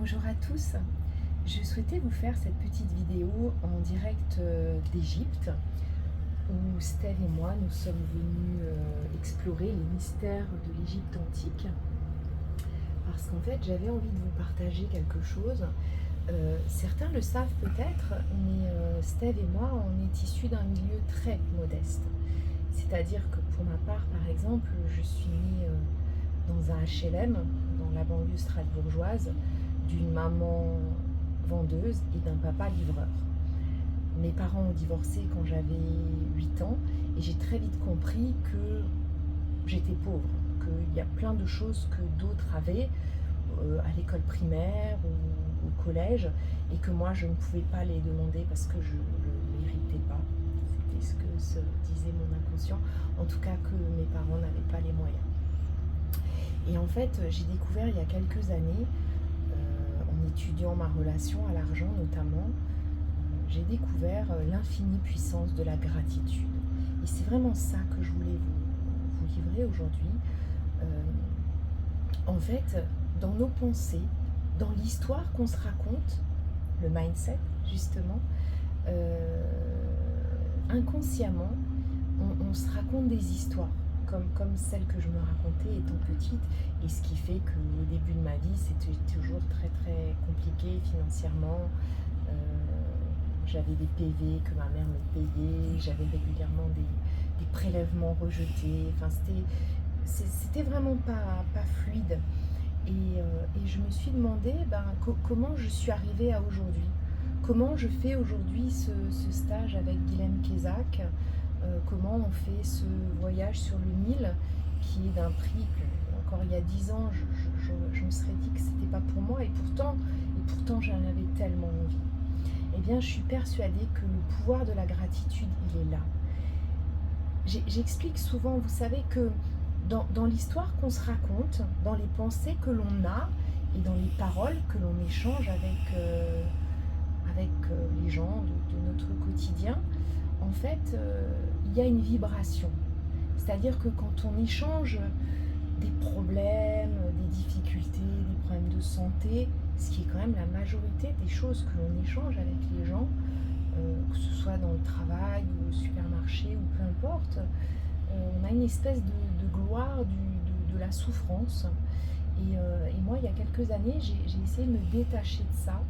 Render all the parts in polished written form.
Bonjour à tous, je souhaitais vous faire cette petite vidéo en direct d'Égypte où Steve et moi nous sommes venus explorer les mystères de l'Égypte antique parce qu'en fait j'avais envie de vous partager quelque chose. Certains le savent peut-être, mais Steve et moi on est issus d'un milieu très modeste. C'est-à-dire que pour ma part par exemple je suis née dans un HLM dans la banlieue strasbourgeoise d'une maman vendeuse et d'un papa livreur. Mes parents ont divorcé quand j'avais 8 ans et j'ai très vite compris que j'étais pauvre, qu'il y a plein de choses que d'autres avaient à l'école primaire ou au collège et que moi je ne pouvais pas les demander parce que je ne le méritais pas. C'était ce que se disait mon inconscient, en tout cas que mes parents n'avaient pas les moyens. Et en fait j'ai découvert il y a quelques années en étudiant ma relation à l'argent notamment, j'ai découvert l'infinie puissance de la gratitude. Et c'est vraiment ça que je voulais vous livrer aujourd'hui. En fait, dans nos pensées, dans l'histoire qu'on se raconte, le mindset justement, inconsciemment, on se raconte des histoires. Comme celle que je me racontais étant petite, et ce qui fait qu'au début de ma vie c'était toujours très très compliqué financièrement. J'avais des PV que ma mère me payait, j'avais régulièrement des prélèvements rejetés, enfin c'était vraiment pas fluide. Et je me suis demandé comment je suis arrivée à aujourd'hui, comment je fais aujourd'hui ce stage avec Guilhem Kezak. Comment on fait ce voyage sur le Nil qui est d'un prix que, encore il y a 10 ans, je me serais dit que c'était pas pour moi et pourtant j'en avais tellement envie. Eh bien, je suis persuadée que le pouvoir de la gratitude, il est là. J'explique souvent, vous savez, que dans l'histoire qu'on se raconte, dans les pensées que l'on a et dans les paroles que l'on échange avec les gens de notre quotidien, en fait, il y a une vibration. C'est-à-dire que quand on échange des problèmes, des difficultés, des problèmes de santé, ce qui est quand même la majorité des choses que l'on échange avec les gens, que ce soit dans le travail ou au supermarché ou peu importe, on a une espèce de gloire de la souffrance. Et moi, il y a quelques années, j'ai essayé de me détacher de ça.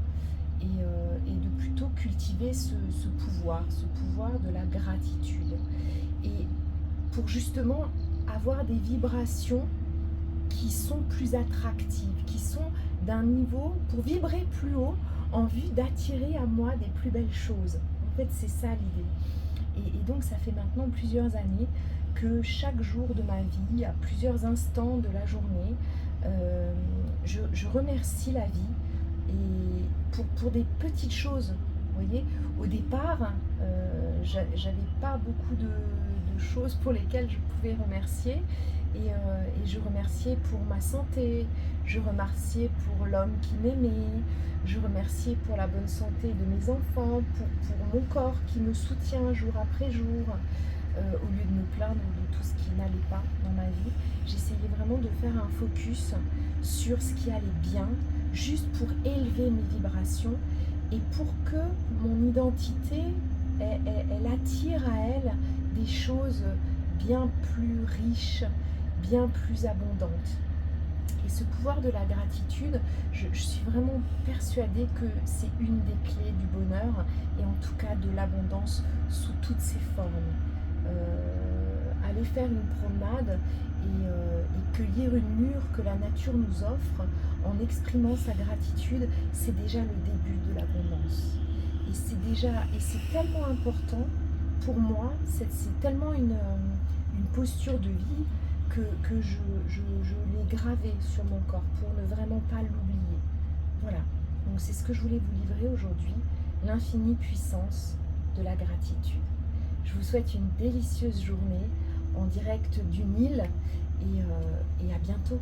Et de plutôt cultiver ce pouvoir de la gratitude. Et pour justement avoir des vibrations qui sont plus attractives, qui sont d'un niveau, pour vibrer plus haut, en vue d'attirer à moi des plus belles choses. En fait, c'est ça l'idée. Et donc, ça fait maintenant plusieurs années que chaque jour de ma vie, à plusieurs instants de la journée, je remercie la vie. Et pour des petites choses, vous voyez, au départ, j'avais pas beaucoup de choses pour lesquelles je pouvais remercier. Et je remerciais pour ma santé, je remerciais pour l'homme qui m'aimait, je remerciais pour la bonne santé de mes enfants, pour mon corps qui me soutient jour après jour. Au lieu de me plaindre de tout ce qui n'allait pas dans ma vie, j'essayais vraiment de faire un focus sur ce qui allait bien, juste pour élever mes vibrations et pour que mon identité, elle attire à elle des choses bien plus riches, bien plus abondantes. Et ce pouvoir de la gratitude, je suis vraiment persuadée que c'est une des clés du bonheur et en tout cas de l'abondance sous toutes ses formes. Aller faire une promenade et cueillir une mûre que la nature nous offre en exprimant sa gratitude, c'est déjà le début de l'abondance. Et c'est tellement important pour moi, c'est tellement une posture de vie que je l'ai gravé sur mon corps pour ne vraiment pas l'oublier. Voilà, donc c'est ce que je voulais vous livrer aujourd'hui, l'infinie puissance de la gratitude. Je vous souhaite une délicieuse journée en direct du Nil et à bientôt.